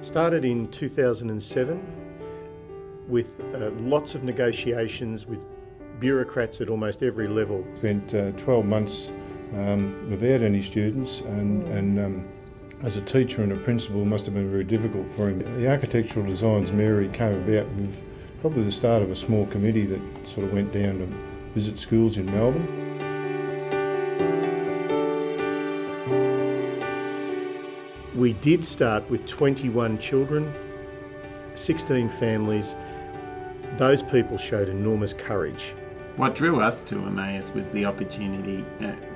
Started in 2007 with lots of negotiations with bureaucrats at almost every level. Spent 12 months without any students and as a teacher and a principal must have been very difficult for him. The architectural designs Mary came about with probably the start of a small committee that sort of went down to visit schools in Melbourne. We did start with 21 children, 16 families. Those people showed enormous courage. What drew us to Emmaus was the opportunity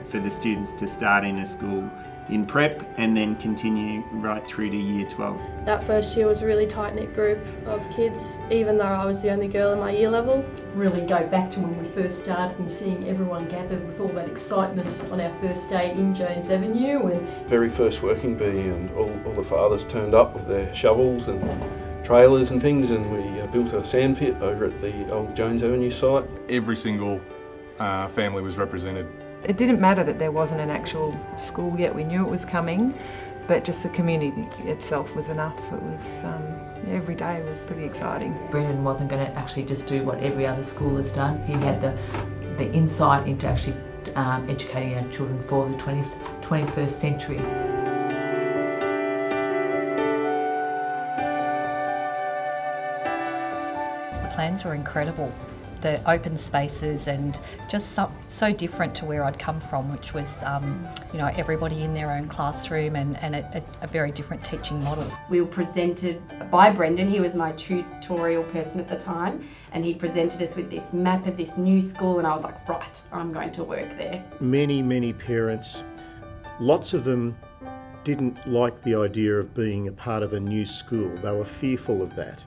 for the students to start in a school in prep and then continue right through to year 12. That first year was a really tight-knit group of kids, even though I was the only girl in my year level. Really go back to when we first started and seeing everyone gathered with all that excitement on our first day in Jones Avenue. And very first working bee, and all the fathers turned up with their shovels and trailers and things, and we built a sandpit over at the old Jones Avenue site. Every single family was represented. It didn't matter that there wasn't an actual school yet, we knew it was coming, but just the community itself was enough. It was, every day was pretty exciting. Brendan wasn't going to actually just do what every other school has done. He had the insight into actually educating our children for the 21st century. The plans were incredible. The open spaces and just so different to where I'd come from, which was, everybody in their own classroom and a very different teaching model. We were presented by Brendan. He was my tutorial person at the time, and he presented us with this map of this new school, and I was like, right, I'm going to work there. Many parents, lots of them didn't like the idea of being a part of a new school. They were fearful of that.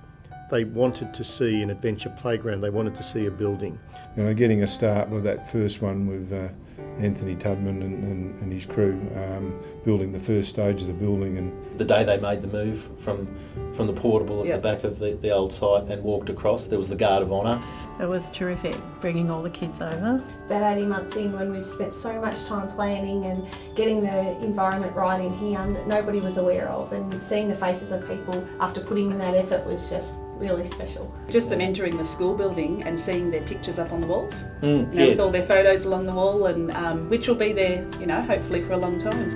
They wanted to see an adventure playground, they wanted to see a building. You know, getting a start with that first one with Anthony Tudman and his crew, building the first stage of the building. And the day they made the move from the portable at the back of the old site and walked across, there was the Guard of Honour. It was terrific, bringing all the kids over. About 18 months in, when we'd spent so much time planning and getting the environment right in here that nobody was aware of, and seeing the faces of people after putting in that effort was just really special. Just them entering the school building and seeing their pictures up on the walls, yeah. With all their photos along the wall, and which will be there, hopefully for a long time.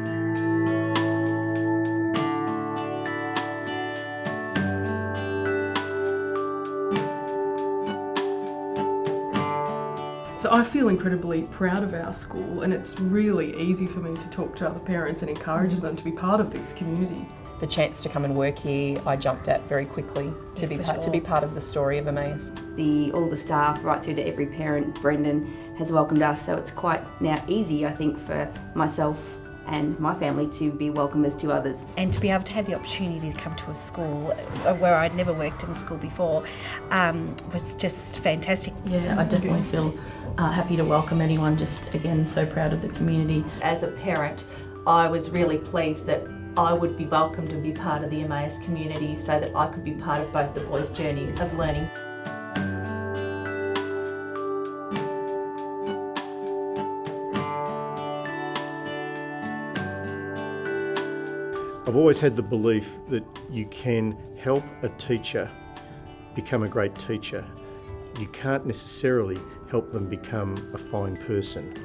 So I feel incredibly proud of our school, and it's really easy for me to talk to other parents and encourage them to be part of this community. The chance to come and work here, I jumped at very quickly to be part of the story of Emmaus. All the staff, right through to every parent, Brendan has welcomed us, so it's quite now easy, I think, for myself and my family to be welcomers to others. And to be able to have the opportunity to come to a school where I'd never worked in a school before was just fantastic. Yeah, I definitely feel happy to welcome anyone, just again so proud of the community. as a parent, I was really pleased that I would be welcomed and be part of the Emmaus community so that I could be part of both the boys' journey of learning. I've always had the belief that you can help a teacher become a great teacher. You can't necessarily help them become a fine person.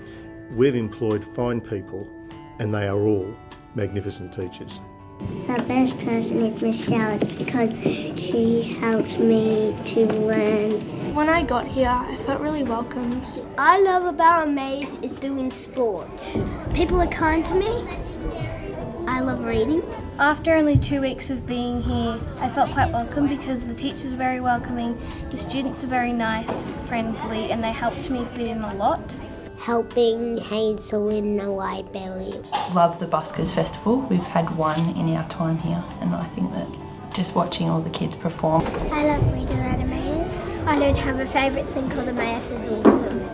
We've employed fine people, and they are all magnificent teachers. The best person is Michelle because she helps me to learn. When I got here, I felt really welcomed. I love about Emmaus is doing sport. People are kind to me. I love reading. After only 2 weeks of being here, I felt quite welcome because the teachers are very welcoming, the students are very nice, friendly, and they helped me fit in a lot. Helping Hazel in the library. Love the Buskers Festival. We've had one in our time here, and I think that just watching all the kids perform. I love reading at Emmaus. I don't have a favourite thing because Emmaus is awesome.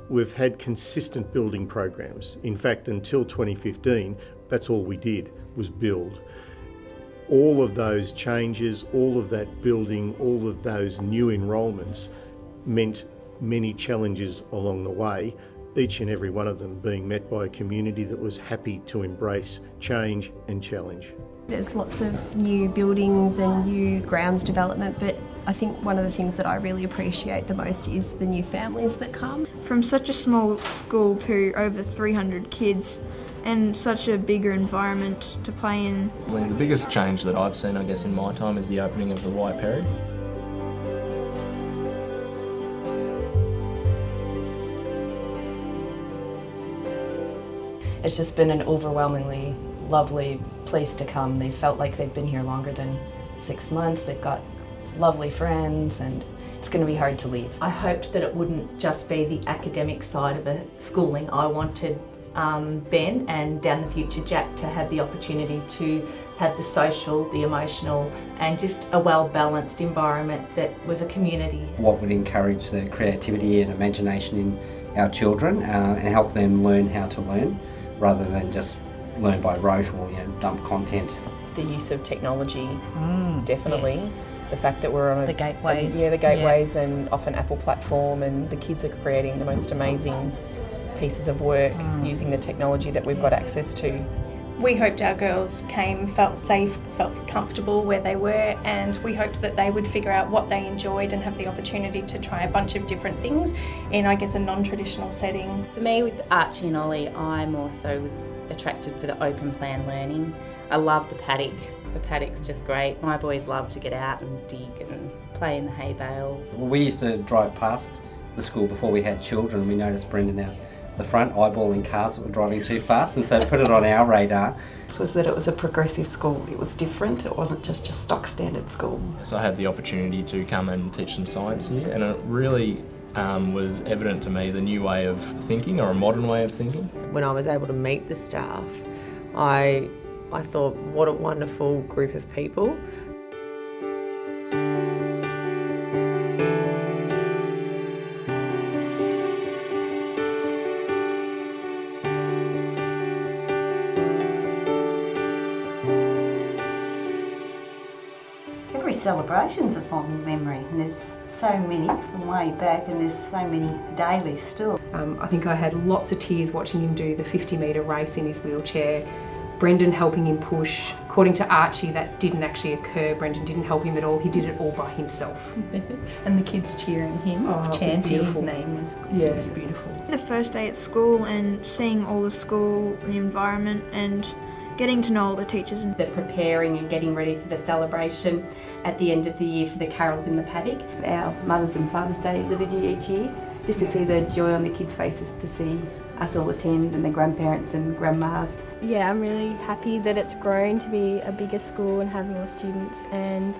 We've had consistent building programs. In fact, until 2015, that's all we did was build. all of those changes, all of that building, all of those new enrolments meant many challenges along the way, each and every one of them being met by a community that was happy to embrace change and challenge. There's lots of new buildings and new grounds development, but I think one of the things that I really appreciate the most is the new families that come. From such a small school to over 300 kids and such a bigger environment to play in. The biggest change that I've seen, I guess, in my time is the opening of the Waiperi. It's just been an overwhelmingly lovely place to come. They felt like they've been here longer than 6 months. They've got lovely friends and it's going to be hard to leave. I hoped that it wouldn't just be the academic side of a schooling. I wanted Ben and down the future Jack to have the opportunity to have the social, the emotional and just a well-balanced environment that was a community. What would encourage the creativity and imagination in our children and help them learn how to learn rather than just learn by rote or dump content. The use of technology, definitely. Yes. The fact that we're on the gateways. The gateways and off an Apple platform, and the kids are creating the most amazing pieces of work using the technology that we've got access to. We hoped our girls felt safe, felt comfortable where they were, and we hoped that they would figure out what they enjoyed and have the opportunity to try a bunch of different things in, I guess, a non-traditional setting. For me, with Archie and Ollie, I more so was attracted for the open plan learning. I love the paddock. The paddock's just great. My boys love to get out and dig and play in the hay bales. We used to drive past the school before we had children, and we noticed Brendan out the front eyeballing cars that were driving too fast, and so to put it on our radar. This was that it was a progressive school. It was different. It wasn't just your stock standard school. So I had the opportunity to come and teach some science here, and it really was evident to me the new way of thinking, or a modern way of thinking. When I was able to meet the staff, I thought, what a wonderful group of people. Every celebration's a fond memory, and there's so many from way back, and there's so many daily still. I think I had lots of tears watching him do the 50-metre race in his wheelchair, Brendan helping him push. According to Archie, that didn't actually occur. Brendan didn't help him at all. He did it all by himself. And the kids cheering him, chanting his name was beautiful. The first day at school and seeing all the school, the environment, and getting to know all the teachers. The preparing and getting ready for the celebration at the end of the year for the carols in the paddock. Our Mother's and Father's Day liturgy each year, just to see the joy on the kids' faces, to see us all attend and the grandparents and grandmas. Yeah, I'm really happy that it's grown to be a bigger school and have more students and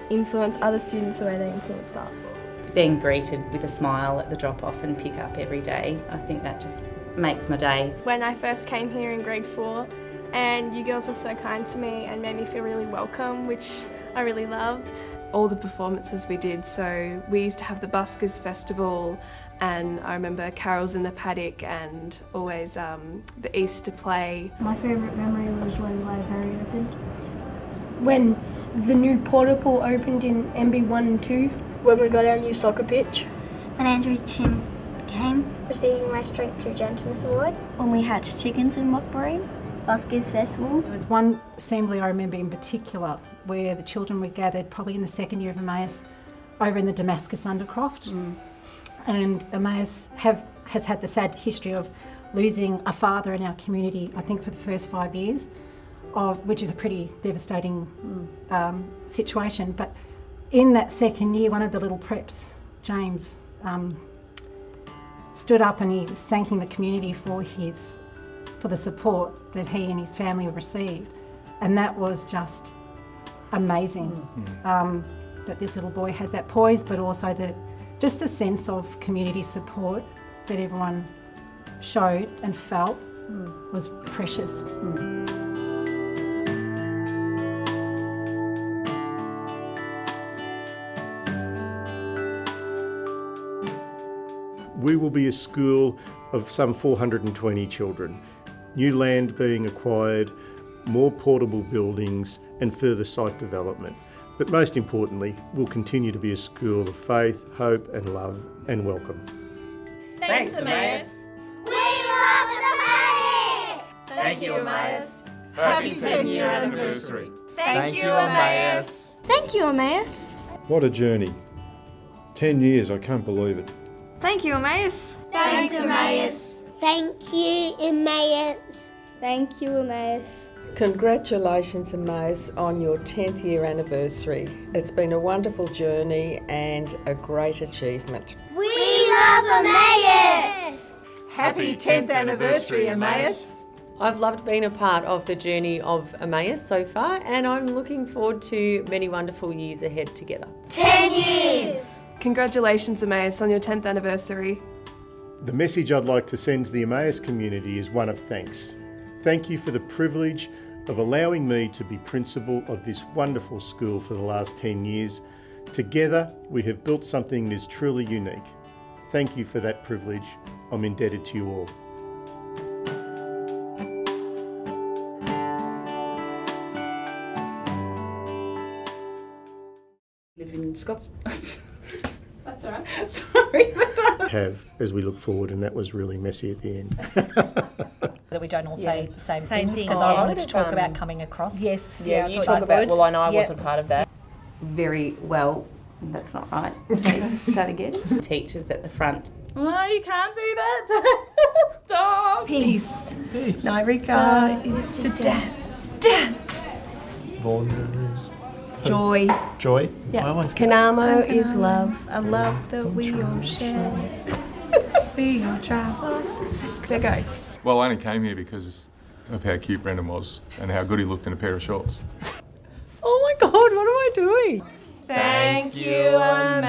influence other students the way they influenced us. Being greeted with a smile at the drop-off and pick-up every day, I think that just makes my day. When I first came here in grade 4, and you girls were so kind to me and made me feel really welcome, which I really loved. All the performances we did, so we used to have the Buskers Festival, and I remember carols in the paddock and always the Easter play. My favourite memory was when Waiperi opened. When the new porta pool opened in MB1 and 2. When we got our new soccer pitch. When Andrew Tim came. Receiving my Strength Through Gentleness Award. When we hatched chickens in Mockberry. Buskers Festival. There was one assembly I remember in particular where the children were gathered, probably in the second year of Emmaus, over in the Damascus Undercroft. And Emmaus has had the sad history of losing a father in our community, I think for the first 5 years, which is a pretty devastating situation. But in that second year, one of the little preps, James, stood up and he was thanking the community for the support that he and his family received. And that was just amazing, that this little boy had that poise, but also just the sense of community support that everyone showed and felt was precious. We will be a school of some 420 children. New land being acquired, more portable buildings and further site development. But most importantly, we'll continue to be a school of faith, hope and love and welcome. Thanks, Emmaus. We love the Paddock! Thank you, Emmaus. Happy 10-year anniversary. Thank you, Emmaus. Thank you, Emmaus. What a journey. 10 years, I can't believe it. Thank you, Emmaus. Thanks, Emmaus. Thank you, Emmaus. Thank you, Emmaus. Congratulations, Emmaus, on your 10th year anniversary. It's been a wonderful journey and a great achievement. We love Emmaus! Happy 10th anniversary, Emmaus. I've loved being a part of the journey of Emmaus so far, and I'm looking forward to many wonderful years ahead together. 10 years! Congratulations, Emmaus, on your 10th anniversary. The message I'd like to send to the Emmaus community is one of thanks. Thank you for the privilege of allowing me to be principal of this wonderful school for the last 10 years. Together, we have built something that is truly unique. Thank you for that privilege. I'm indebted to you all. Live in Scots. That's all right. Sorry. Have as we look forward, and that was really messy at the end. That we don't all say the same things, thing. because Oh, I wanted to talk about coming across. Yes. Yeah, I you thought talk I about, would. well, I know I Yep. wasn't part of that. Very well. That's not right. Start again. Teachers at the front. No, you can't do that. Stop. Peace. Peace. Nairika is to dance. Dance. Vaughan is Joy. joy. Yeah. I always Kanamo is love. A love that we all share. We all travel. There go. Well, I only came here because of how cute Brendan was and how good he looked in a pair of shorts. Oh my God, what am I doing? Thank you, Emmaus.